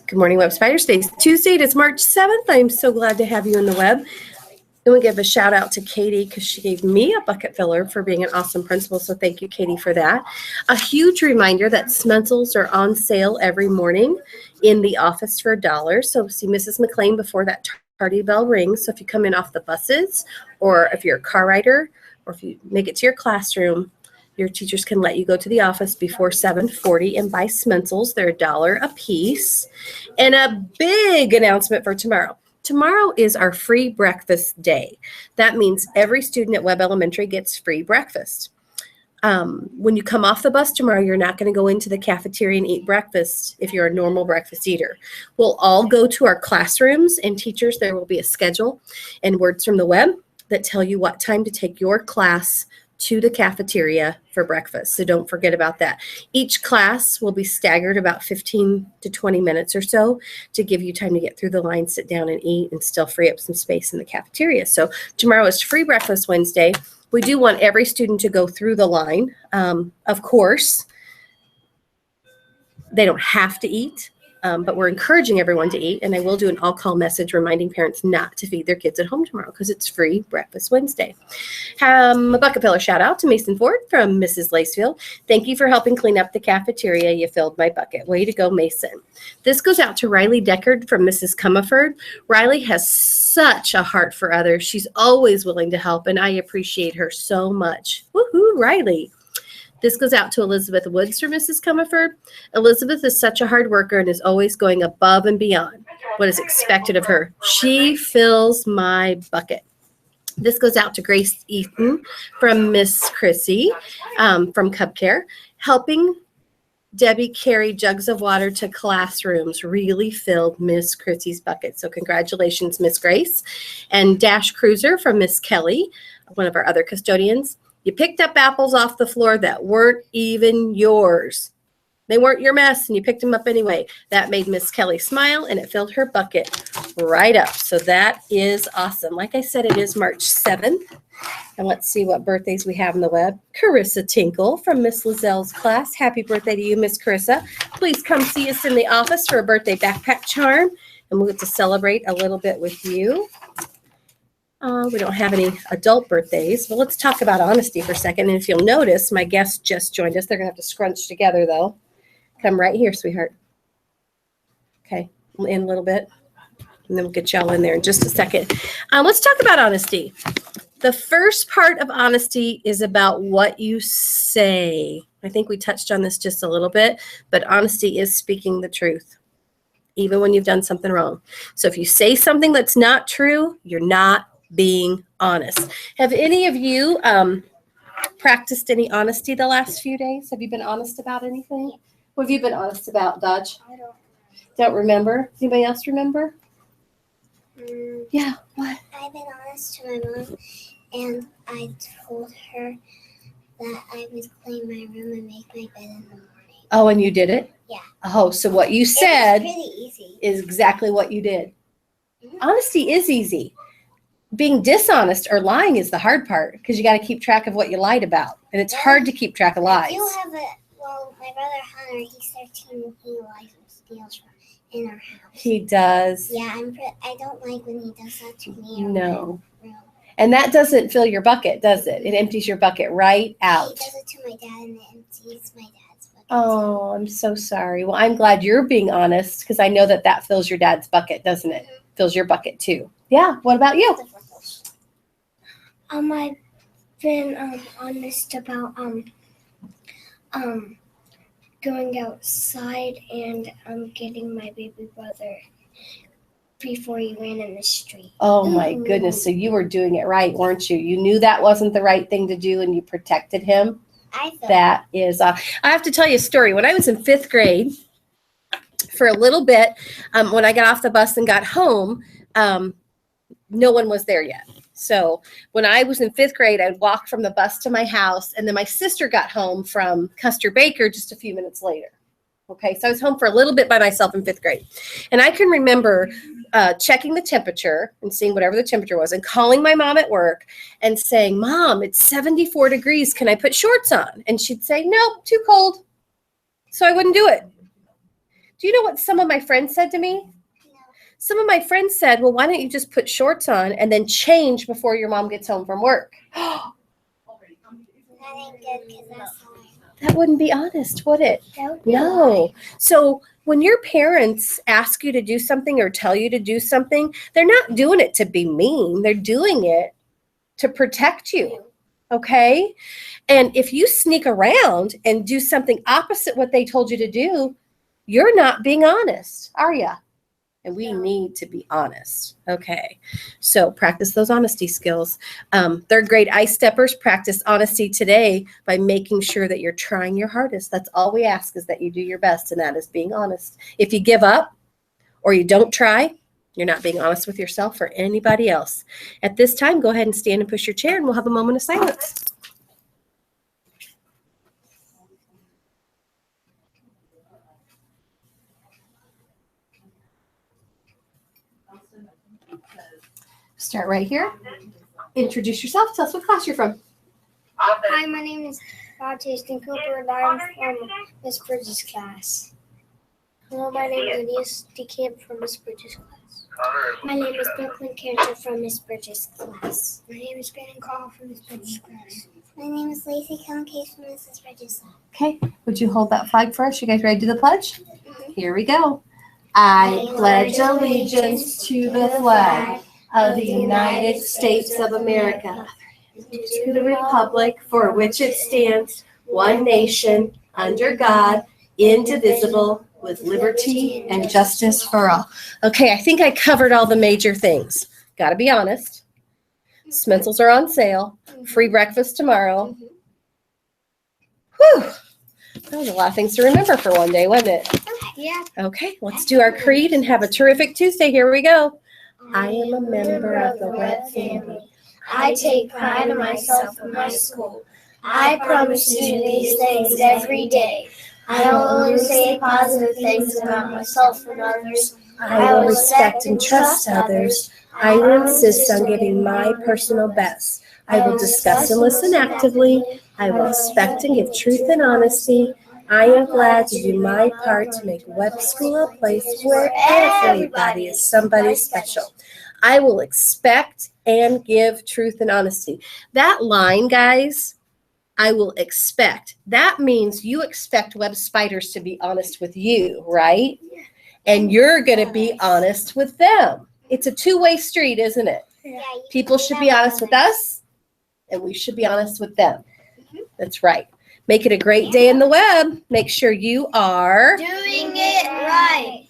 Good morning, Web Spiders. Today's Tuesday. It is March 7th. I'm so glad to have you in the web. I want to give a shout out to Katie because she gave me a bucket filler for being an awesome principal. So thank you, Katie, for that. A huge reminder that Smentals are on sale every morning in the office for $1. So see Mrs. McLean before that tardy bell rings. So if you come in off the buses, or if you're a car rider, or if you make it to your classroom, your teachers can let you go to the office before 7:40 and buy Smentals. They're $1 a piece. And a big announcement for tomorrow. Tomorrow is our free breakfast day. That means every student at Webb Elementary gets free breakfast. When you come off the bus tomorrow, you're not going to go into the cafeteria and eat breakfast if you're a normal breakfast eater. We'll all go to our classrooms, and teachers, there will be a schedule and words from the web that tell you what time to take your class to the cafeteria for breakfast. So don't forget about that. Each class will be staggered about 15 to 20 minutes or so to give you time to get through the line, sit down and eat, and still free up some space in the cafeteria. So tomorrow is Free Breakfast Wednesday. We do want every student to go through the line. Of course, they don't have to eat. But we're encouraging everyone to eat, and I will do an all-call message reminding parents not to feed their kids at home tomorrow because it's Free Breakfast Wednesday. A bucket filler shout out to Mason Ford from Mrs. Lacefield. Thank you for helping clean up the cafeteria. You filled my bucket. Way to go, Mason. This goes out to Riley Deckard from Mrs. Comerford. Riley has such a heart for others. She's always willing to help, and I appreciate her so much. Woohoo, Riley. This goes out to Elizabeth Woods from Mrs. Comerford. Elizabeth is such a hard worker and is always going above and beyond what is expected of her. She fills my bucket. This goes out to Grace Eaton from Miss Chrissy from Cub Care. Helping Debbie carry jugs of water to classrooms really filled Miss Chrissy's bucket. So congratulations, Miss Grace. And Dash Cruiser from Miss Kelly, one of our other custodians. You picked up apples off the floor that weren't even yours. They weren't your mess, and you picked them up anyway. That made Miss Kelly smile, and it filled her bucket right up. So that is awesome. Like I said, it is March 7th. And let's see what birthdays we have in the web. Carissa Tinkle from Miss Lizelle's class. Happy birthday to you, Miss Carissa. Please come see us in the office for a birthday backpack charm, and we'll get to celebrate a little bit with you. We don't have any adult birthdays, but let's talk about honesty for a second. And if you'll notice, my guest just joined us. They're going to have to scrunch together, though. Come right here, sweetheart. Okay, in a little bit, and then we'll get y'all in there in just a second. Let's talk about honesty. The first part of honesty is about what you say. I think we touched on this just a little bit, but honesty is speaking the truth, even when you've done something wrong. So if you say something that's not true, you're not being honest. Have any of you practiced any honesty the last few days? Have you been honest about anything? What have you been honest about, Dodge? I Don't remember? Does anybody else remember? Yeah, what? I've been honest to my mom, and I told her that I would clean my room and make my bed in the morning. Oh, and you did it? Yeah. Oh, so what you said It's pretty easy. is exactly what you did. Mhm. Honesty is easy. Being dishonest or lying is the hard part because you got to keep track of what you lied about. And it's hard to keep track of lies. You have my brother Hunter, he's 13, he lies and steals from in our house. He does. Yeah, I don't like when he does that to me. No. Room. And that doesn't fill your bucket, does it? It empties your bucket right out. He does it to my dad, and it empties my dad's bucket. Oh, I'm so sorry. Well, I'm glad you're being honest because I know that fills your dad's bucket, doesn't it? Mm-hmm. Fills your bucket too. Yeah. What about you? I've been honest about going outside and getting my baby brother before he ran in the street. Oh my goodness. So you were doing it right, weren't you? You knew that wasn't the right thing to do and you protected him. That is, I have to tell you a story. When I was in 5th grade, for a little bit, when I got off the bus and got home, no one was there yet. So when I was in 5th grade, I'd walk from the bus to my house, and then my sister got home from Custer Baker just a few minutes later. Okay, so I was home for a little bit by myself in 5th grade. And I can remember checking the temperature and seeing whatever the temperature was and calling my mom at work and saying, Mom, it's 74 degrees. Can I put shorts on? And she'd say, no, too cold. So I wouldn't do it. Do you know what some of my friends said to me? No. Some of my friends said, well, why don't you just put shorts on and then change before your mom gets home from work? That ain't good because that's hard. That wouldn't be honest, would it? That would be No. hard. So when your parents ask you to do something or tell you to do something, they're not doing it to be mean. They're doing it to protect you. Okay? And if you sneak around and do something opposite what they told you to do, you're not being honest, are you? And we need to be honest. Okay. So practice those honesty skills. 3rd grade ice steppers, practice honesty today by making sure that you're trying your hardest. That's all we ask, is that you do your best, and that is being honest. If you give up or you don't try, you're not being honest with yourself or anybody else. At this time, go ahead and stand and push your chair, and we'll have a moment of silence. Start right here. Introduce yourself. Tell us what class you're from. Hi, my name is Baptiste Cooper, and I'm from Miss Bridges' class. Hello, my name is Elias DeCamp from Miss Bridges' class. My name is Brooklyn Cantor from Miss Bridges' class. My name is Brandon Call from Miss Bridges' class. My name is Lacey Case from Mrs. Bridges' class. Okay. Would you hold that flag for us? You guys ready to do the pledge? Here we go. I pledge allegiance to the flag of the United States of America, to the republic for which it stands, one nation, under God, indivisible, with liberty and justice for all. Okay, I think I covered all the major things. Got to be honest. Smentals are on sale. Free breakfast tomorrow. Whew. That was a lot of things to remember for one day, wasn't it? Yeah. Okay, let's do our creed and have a terrific Tuesday. Here we go. I am a member of the Webb family. I take pride in myself and my school. I promise to do these things every day. I will only say positive things about myself and others. I will respect and trust others. I will insist on giving my personal best. I will discuss and listen actively. I will expect and give truth and honesty. I am glad to do my part to make Webb School a place where everybody is somebody special. I will expect and give truth and honesty. That line, guys, I will expect. That means you expect Webb Spiders to be honest with you, right? And you're going to be honest with them. It's a two-way street, isn't it? Yeah, People should be honest with us, and we should be honest with them. That's right. Make it a great day in the Webb. Make sure you are doing it right.